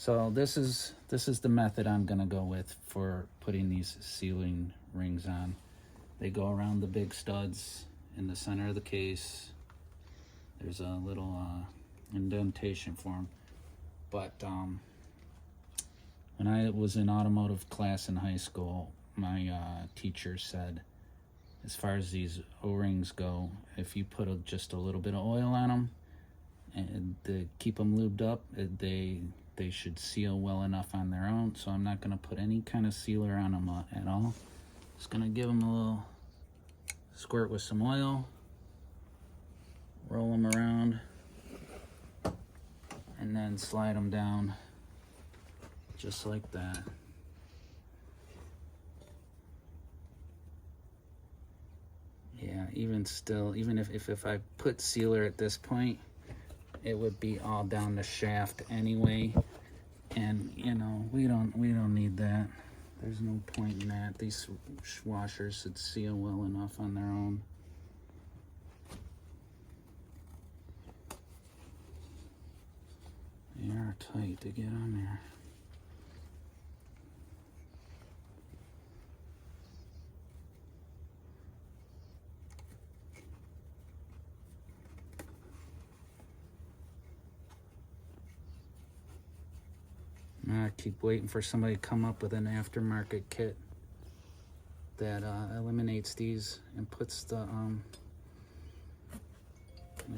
So this is the method I'm gonna go with for putting these sealing rings on. They go around the big studs in the center of the case. There's a little indentation for them. But when I was in automotive class in high school, my teacher said, as far as these O-rings go, if you put just a little bit of oil on them and to keep them lubed up, they should seal well enough on their own. So I'm not going to put any kind of sealer on them at all. Just going to give them a little squirt with some oil, roll them around, and then slide them down just like that. Yeah, even still, even if I put sealer at this point, it would be all down the shaft anyway, and you know, we don't need that. There's no point in that. These washers should seal well enough on their own. They are tight to get on there. I keep waiting for somebody to come up with an aftermarket kit that eliminates these and puts the I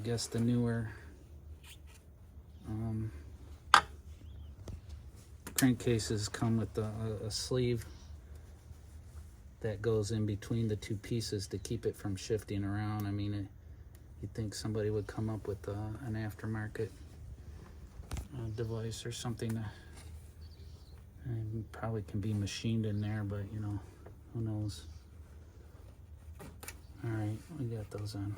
guess the newer crankcases come with a sleeve that goes in between the two pieces to keep it from shifting around. I mean, you'd think somebody would come up with an aftermarket device or something. And probably can be machined in there, but you know, who knows. All right, we got those on.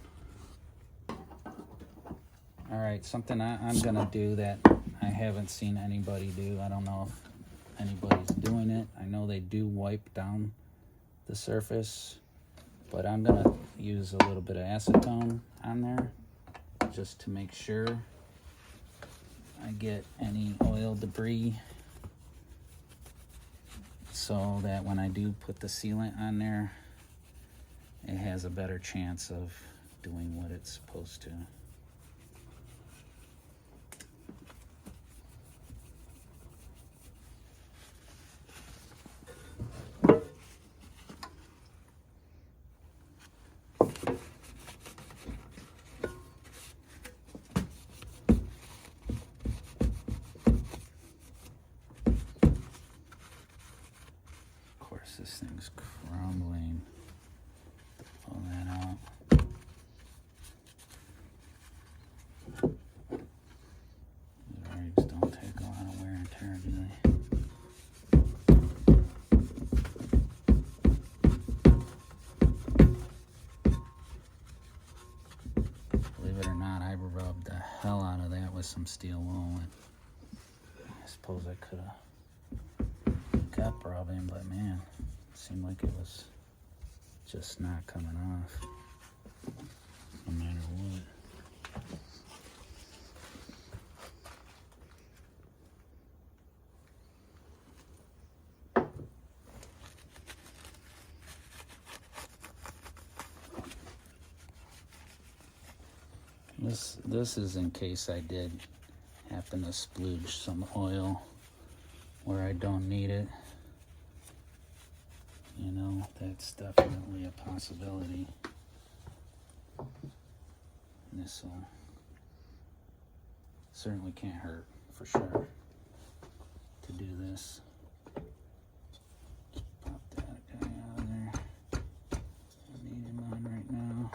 All right, something I'm gonna do that I haven't seen anybody do. I don't know if anybody's doing it. I know they do wipe down the surface, but I'm gonna use a little bit of acetone on there just to make sure I get any oil debris, so that when I do put the sealant on there, it has a better chance of doing what it's supposed to. This thing's crumbling. Pull that out. These rigs don't take a lot of wear and tear, do they? Believe it or not, I rubbed the hell out of that with some steel wool. I suppose I could have kept rubbing, but man, seemed like it was just not coming off, no matter what. This is in case I did happen to splooge some oil where I don't need it. You know, that's definitely a possibility. This will certainly can't hurt, for sure, to do this. Just pop that guy out of there. I need him on right now.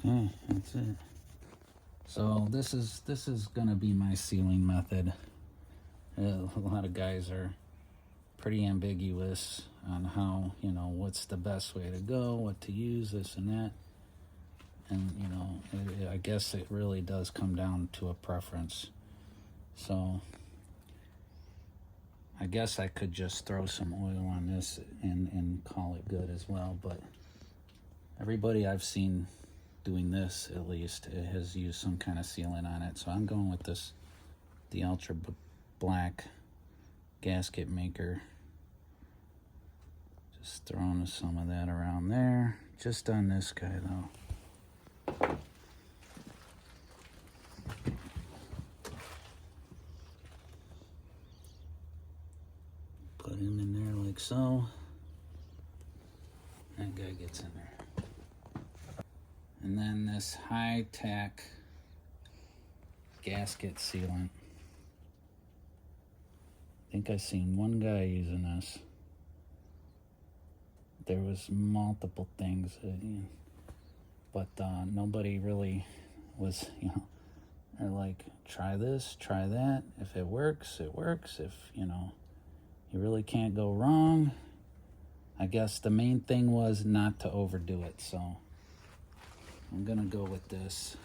Okay, that's it. So this is gonna be my sealing method. A lot of guys are pretty ambiguous on how, what's the best way to go, what to use, this and that. And, I guess it really does come down to a preference. So I guess I could just throw some oil on this and call it good as well. But everybody I've seen doing this, at least, it has used some kind of sealant on it. So I'm going with the Ultra Black gasket maker. Just throwing some of that around there. Just on this guy though. Put him in there like so. That guy gets in there. And then this high-tech gasket sealant. I think I've seen one guy using this. There was multiple things, but nobody really was, they're like, try this, try that. If it works, it works. If, you really can't go wrong. I guess the main thing was not to overdo it, so I'm gonna go with this.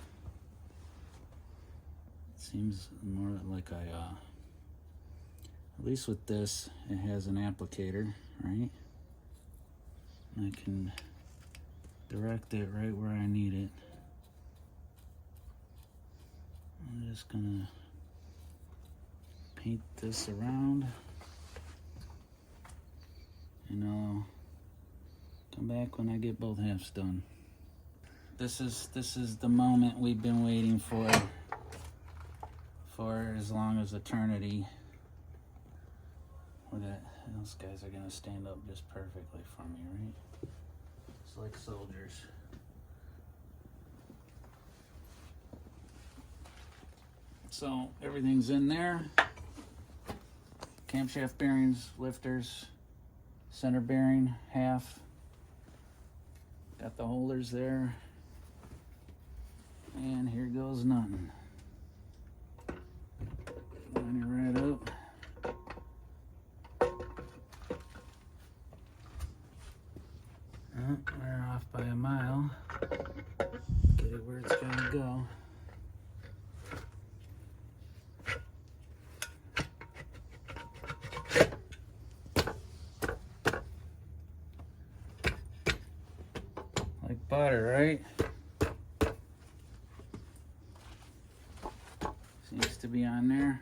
It seems more like at least with this, it has an applicator, right? I can direct it right where I need it. I'm just gonna paint this around, and I'll come back when I get both halves done. This is the moment we've been waiting for as long as eternity. Those guys are gonna stand up just perfectly for me, right? It's like soldiers. So everything's in there. Camshaft bearings, lifters, center bearing, half. Got the holders there. And here goes nothing. Line it right up. We're off by a mile. Get it where it's gotta go. Like butter, right? Seems to be on there.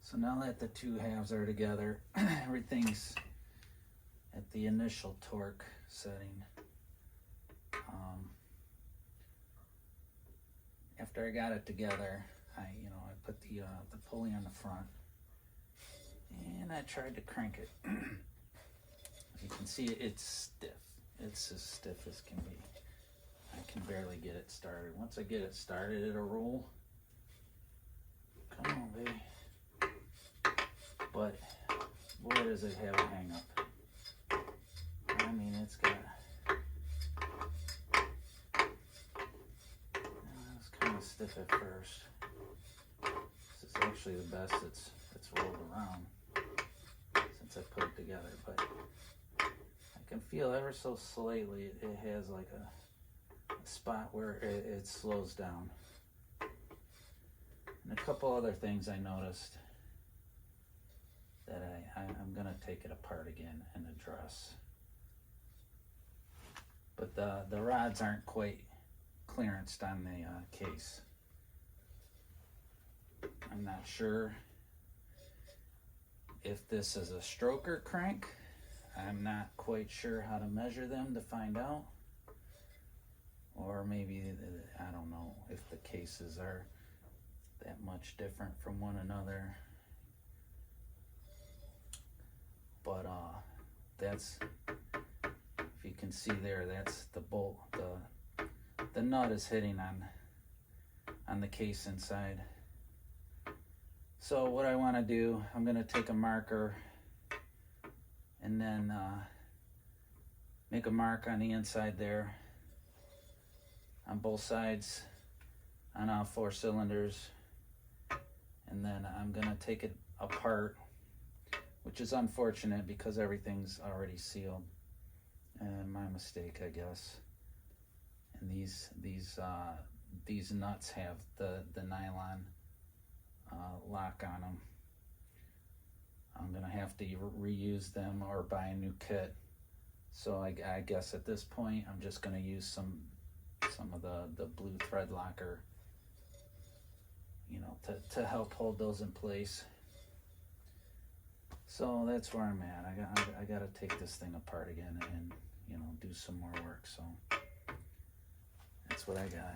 So now that the two halves are together, everything's at the initial torque setting. After I got it together, I put the pulley on the front, and I tried to crank it. As you can see, it's stiff. It's as stiff as can be. I can barely get it started. Once I get it started, it'll roll. Come on, baby. But boy, does it have a hang up. I mean, it's got, it's kind of stiff at first. This is actually the best it's rolled around since I put it together, but I can feel ever so slightly it has like a spot where it slows down. And a couple other things I noticed that I'm gonna take it apart again and address. But the rods aren't quite clearanced on the case. I'm not sure if this is a stroker crank. I'm not quite sure how to measure them to find out. Or maybe, I don't know if the cases are that much different from one another. But that's, if you can see there, that's the bolt. The nut is hitting on the case inside. So what I want to do, I'm going to take a marker and then make a mark on the inside there on both sides on all 4 cylinders, and then I'm going to take it apart, which is unfortunate because everything's already sealed, and my mistake, I guess. And these nuts have the nylon lock on them. I'm gonna have to reuse them or buy a new kit. So I guess at this point I'm just gonna use some of the blue thread locker, you know, to help hold those in place. So that's where I'm at. I gotta take this thing apart again and, you know, do some more work. So that's what I got.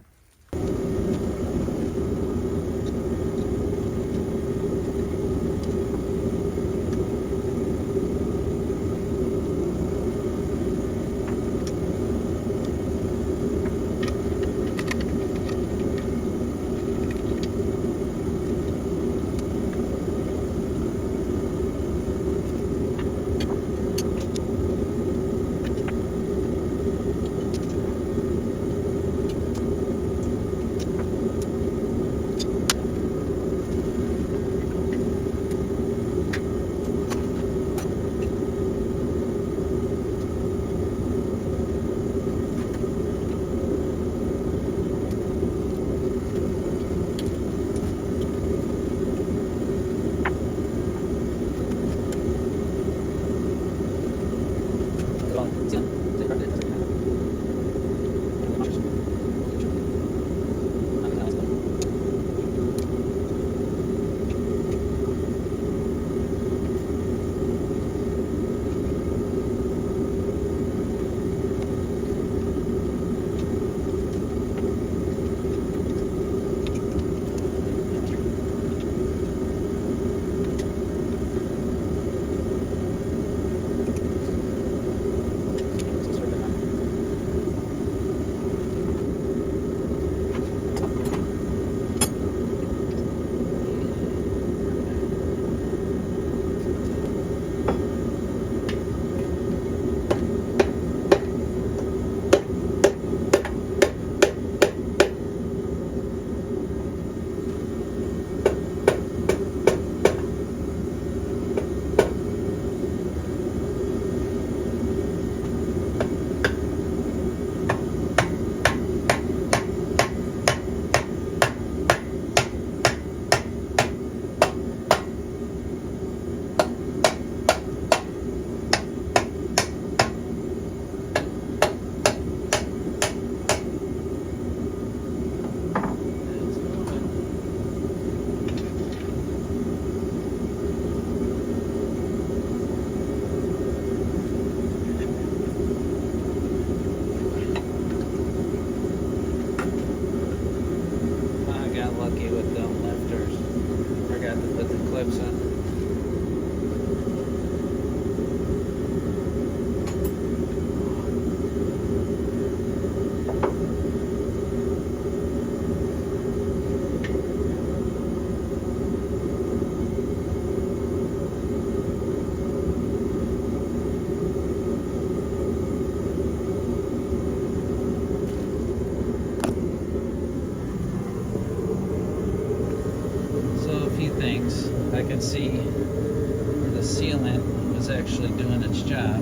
I could see the sealant was actually doing its job,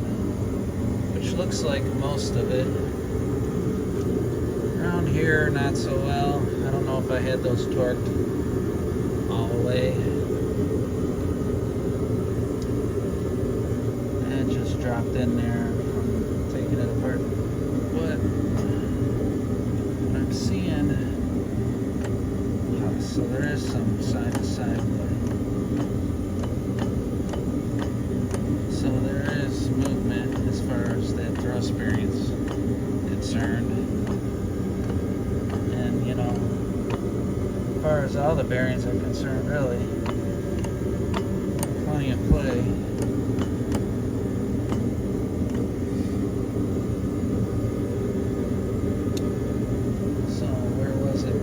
which looks like most of it. Around here, not so well. I don't know if I had those torqued all the way. And it just dropped in there from taking it apart. What I'm seeing, so there is some side to side play. So there is movement as far as that thrust bearing's concerned. And, you know, as far as all the bearings are concerned, really, plenty of play. So where was it?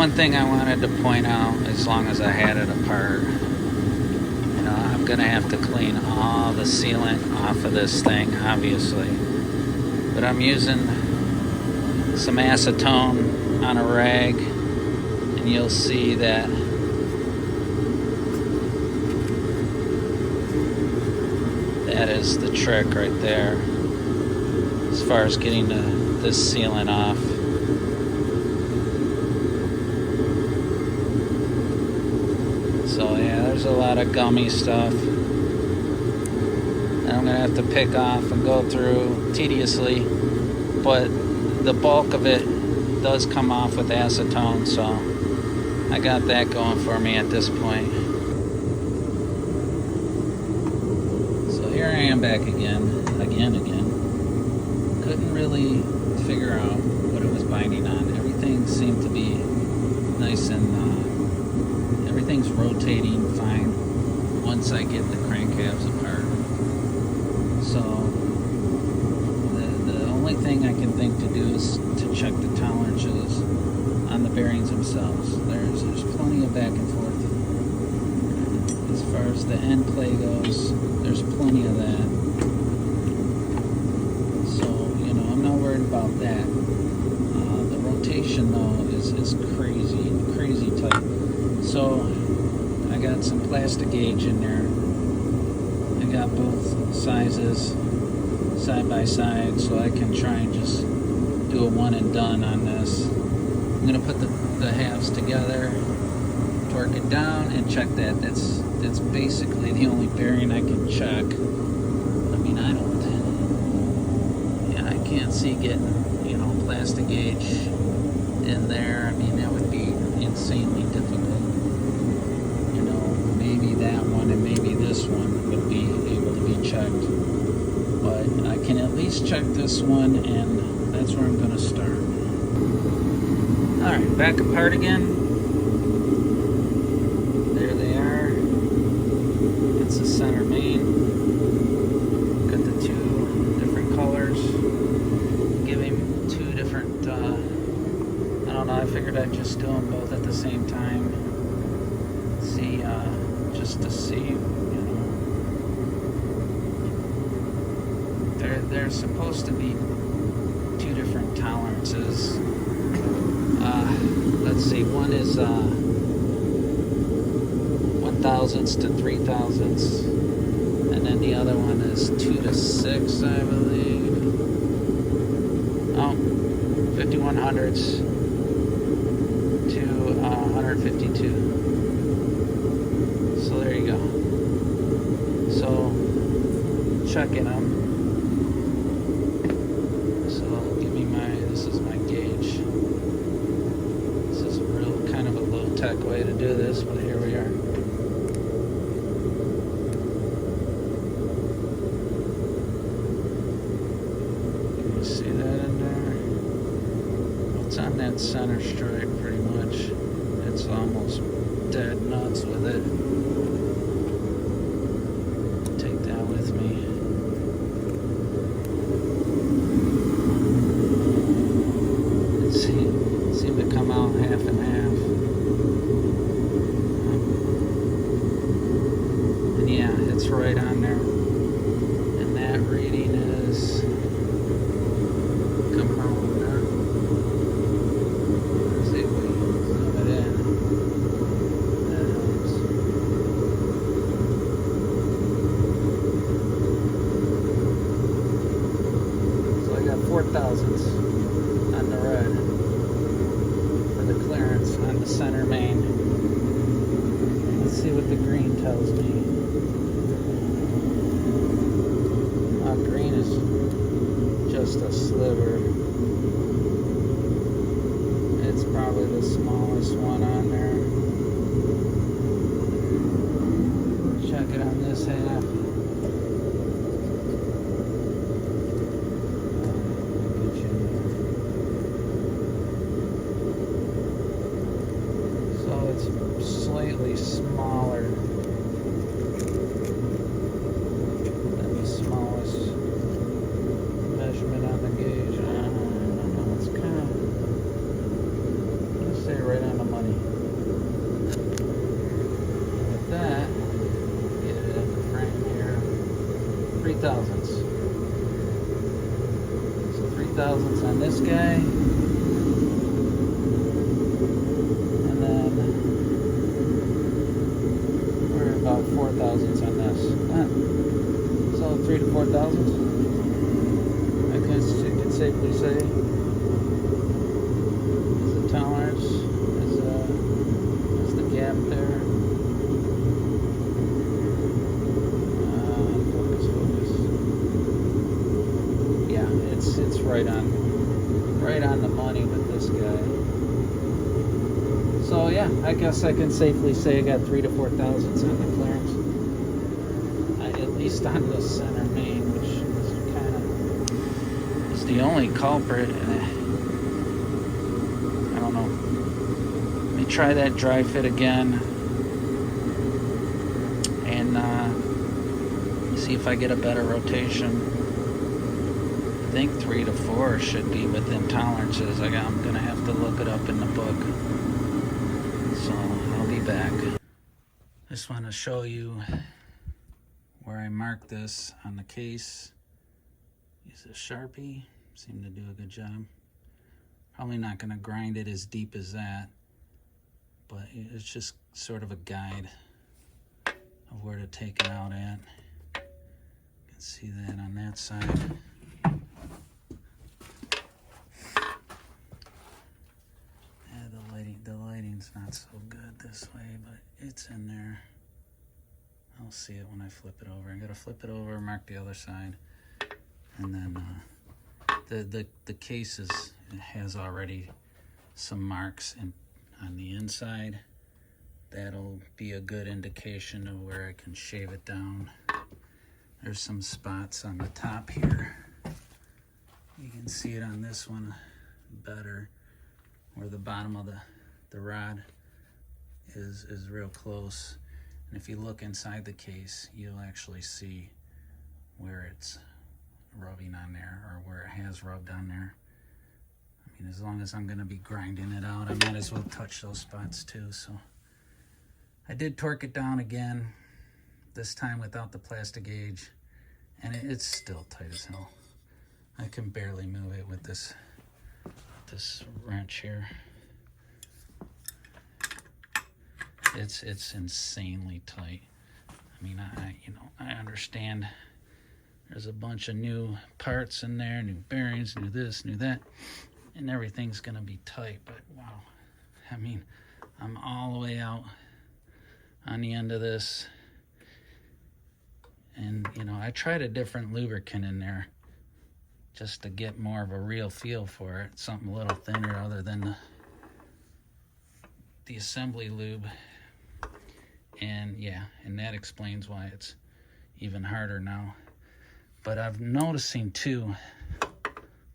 one thing I wanted to point out, as long as I had it apart, I'm gonna have to clean all the sealant off of this thing, obviously. But I'm using some acetone on a rag, and you'll see that that is the trick right there as far as getting this sealant off. So yeah, there's a lot of gummy stuff that I'm gonna have to pick off and go through tediously, but the bulk of it does come off with acetone, so I got that going for me at this point. So here I am back again. Couldn't really figure out what it was binding on. Everything seemed to be nice and everything's rotating fine once I get the crank halves apart. So the only thing I can think to do is to check the tolerances on the bearings themselves. There's plenty of back and forth. As far as the end play goes, there's plenty of that. So, I'm not worried about that. The rotation though is crazy tight. So I got some plastic gauge in there. I got both sizes side by side, so I can try and just do a one and done on this. I'm gonna put the halves together, torque it down, and check that. That's basically the only bearing I can check. I mean, I can't see getting plastic gauge in there. I mean, that would be insanely difficult. Maybe that one and maybe this one would be able to be checked, but I can at least check this one, and that's where I'm going to start. Alright, back apart again. There they are. It's the center main. Got the two different colors. Give him two different, I don't know, I figured I'd just do them both at the same time. See, just to see, they're supposed to be two different tolerances. Let's see, one is 1/1000ths to 3/1000ths, and then the other one is 2 to 6, I believe. Oh, 5100ths to 152. So there you go. So checking them. So give me this is my gauge. This is a real kind of a low-tech way to do this, but here we are. Can you see that in there? It's on that center strike pretty much. It's almost dead nuts with it. Take that with me. It seemed to come out half and half. And yeah, it's right on there. And that reading is come on there. Let's see if we zoom it in. That helps. So I got 4/1000ths on the red for the clearance on the center main. Let's see what the green tells me. Green is just a sliver. It's probably the smallest one on there. Check it on this half. So it's slightly smaller than the smallest measurement on the gauge. I don't know, it's kind of, let's say right on the thousandths. So 3 thousandths on this guy. And then we're about 4 thousandths on this. So 3 to 4 thousandths. I guess you could safely say is the tolerance, is the gap there. Focus. Yeah, it's right on the money with this guy. So yeah, I guess I can safely say I got 3 to 4 thousandths on the clearance. At least on the center main, which is kind of is the only culprit. I don't know. Let me try that dry fit again and see if I get a better rotation. I think 3 to 4 should be within tolerances. I'm gonna have to look it up in the book. So I'll be back. Just want to show you where I marked this on the case. Use a Sharpie. Seem to do a good job. Probably not going to grind it as deep as that, but it's just sort of a guide of where to take it out at. You can see that on that side. The lighting's not so good this way, but it's in there. I'll see it when I flip it over. I gotta flip it over, mark the other side, and then the case has already some marks on the inside. That'll be a good indication of where I can shave it down. There's some spots on the top here. You can see it on this one better, where the bottom of the rod is real close. And if you look inside the case, you'll actually see where it's rubbing on there, or where it has rubbed on there. I mean, as long as I'm gonna be grinding it out, I might as well touch those spots too. So I did torque it down again, this time without the plastic gauge, and it's still tight as hell. I can barely move it with this wrench here. It's insanely tight. I mean, I understand there's a bunch of new parts in there, new bearings, new this, new that, and everything's gonna be tight, but wow. I mean, I'm all the way out on the end of this, and I tried a different lubricant in there just to get more of a real feel for it, something a little thinner other than the assembly lube. And yeah, and that explains why it's even harder now. But I'm noticing too,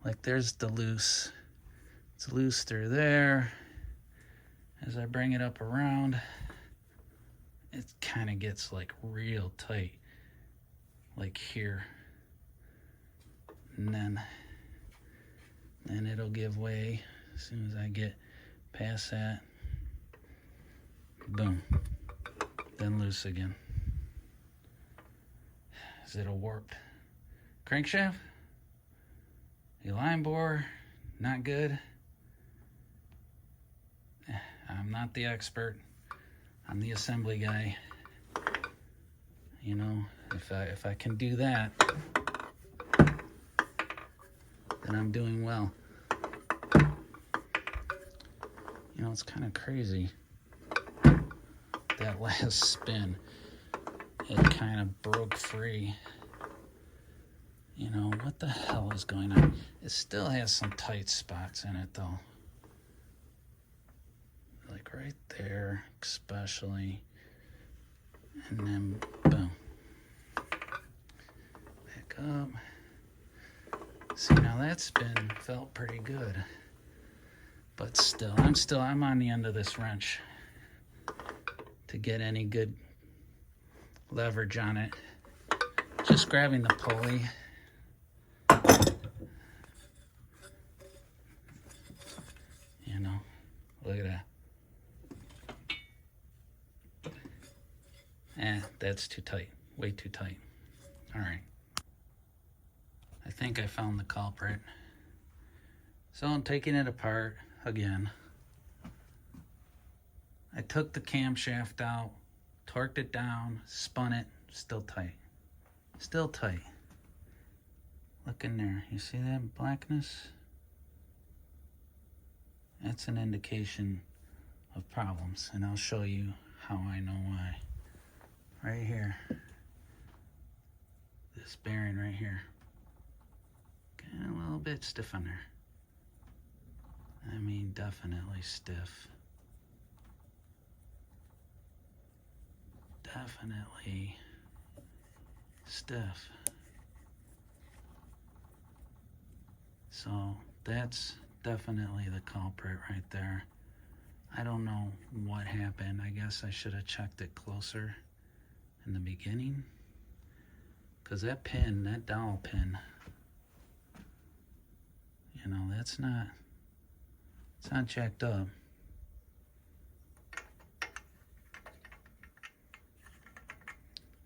like there's the loose. It's loose through there. As I bring it up around, it kind of gets like real tight, like here. And then it'll give way as soon as I get past that. Boom. Then loose again. Is it a warped crankshaft? A line bore? Not good. I'm not the expert. I'm the assembly guy. If I can do that, then I'm doing well. It's kind of crazy. That last spin, it kind of broke free. What the hell is going on? It still has some tight spots in it though. Like right there, especially. And then boom. Back up. See, now that spin felt pretty good. But still, I'm on the end of this wrench to get any good leverage on it. Just grabbing the pulley. Look at that. That's too tight. Way too tight. All right. I think I found the culprit. So I'm taking it apart again. I took the camshaft out, torqued it down, spun it, still tight. Still tight. Look in there. You see that blackness? That's an indication of problems, and I'll show you how I know why. Right here. This bearing right here. Got a little bit stiff on there. I mean, definitely stiff. Definitely stiff. So that's definitely the culprit right there. I don't know what happened. I guess I should have checked it closer in the beginning. Because that pin, that dowel pin, you know, it's not jacked up.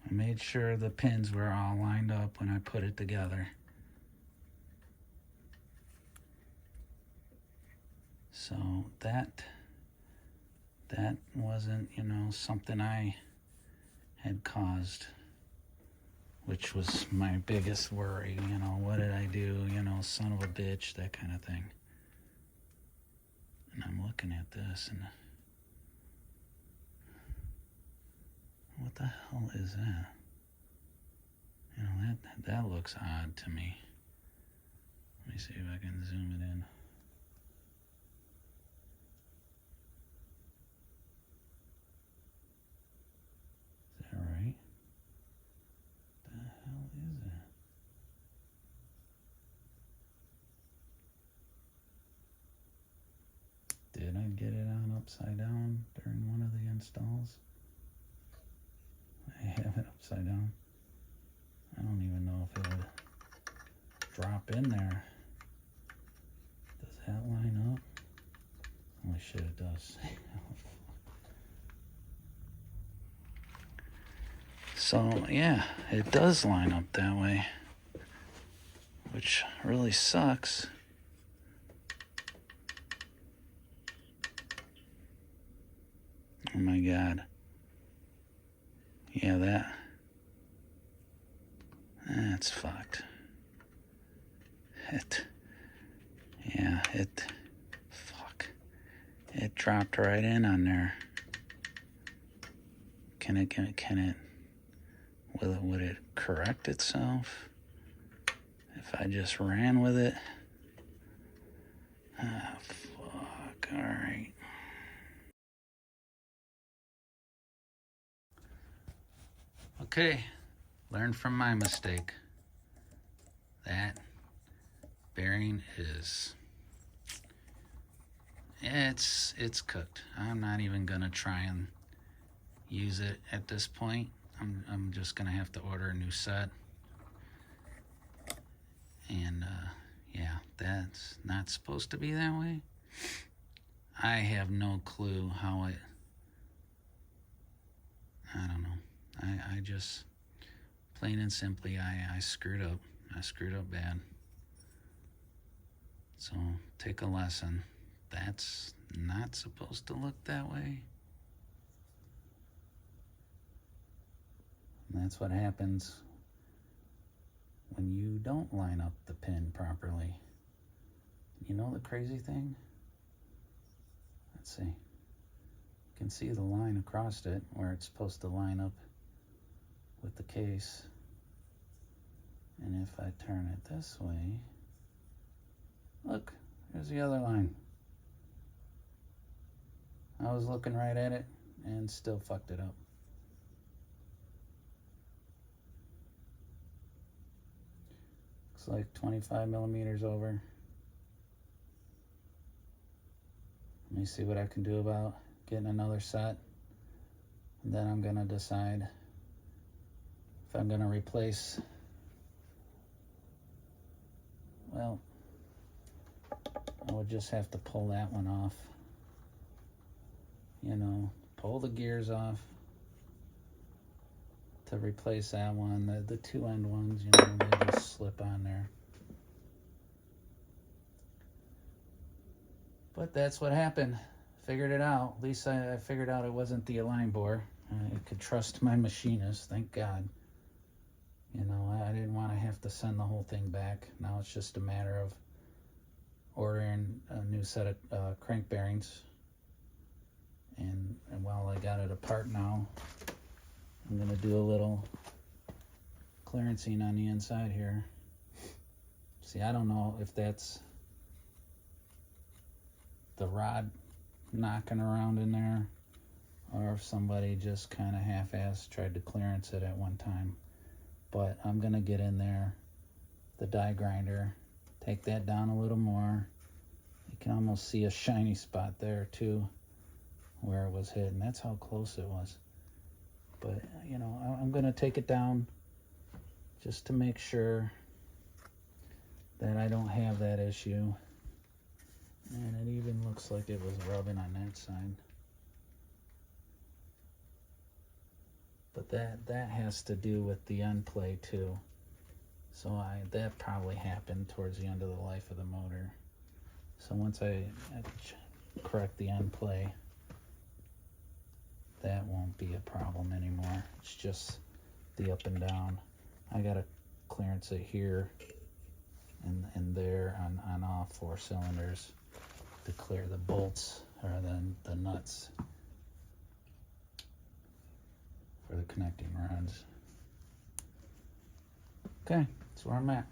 I made sure the pins were all lined up when I put it together. So that wasn't, you know, something I had caused, which was my biggest worry. You know, what did I do? You know, son of a bitch, that kind of thing. And I'm looking at this and what the hell is that? You know, that looks odd to me. Let me see if I can zoom it in. Is that right? The hell is that? Did I get it on upside down during one of the installs? I have it upside down. I don't even know if it would drop in there. Does that line up? Holy shit, it does. So, yeah, it does line up that way, which really sucks. Oh my God. Yeah, that's fucked. It dropped right in on there. Would it correct itself if I just ran with it? Ah, fuck, all right. Okay, learn from my mistake. That bearing is, it's cooked. I'm not even gonna try and use it at this point. I'm just gonna have to order a new set. And yeah, that's not supposed to be that way. I have no clue how I don't know. I just, plain and simply, I screwed up. I screwed up bad. So take a lesson. That's not supposed to look that way. And that's what happens when you don't line up the pin properly. You know the crazy thing? Let's see. You can see the line across it where it's supposed to line up with the case. And if I turn it this way, look, there's the other line. I was looking right at it and still fucked it up. Looks like 25 millimeters over. Let me see what I can do about getting another set. And then I'm gonna decide if I'm gonna replace, well, I would just have to pull that one off. You know, pull the gears off to replace that one. The two end ones, you know, they just slip on there. But that's what happened. Figured it out. At least I figured out it wasn't the align bore. I could trust my machinist, thank God. You know, I didn't want to have to send the whole thing back. Now it's just a matter of ordering a new set of crank bearings. And while I got it apart now, I'm going to do a little clearancing on the inside here. See, I don't know if that's the rod knocking around in there, or if somebody just kind of half-assed tried to clearance it at one time. But I'm gonna get in there, the die grinder, take that down a little more. You can almost see a shiny spot there too, where it was hit, and that's how close it was. But you know, I'm gonna take it down just to make sure that I don't have that issue. And it even looks like it was rubbing on that side. But that has to do with the end play too. So that probably happened towards the end of the life of the motor. So once I correct the end play, that won't be a problem anymore. It's just the up and down. I gotta clearance it here and there on all 4 cylinders to clear the bolts or the nuts for the connecting rods. Okay, that's where I'm at.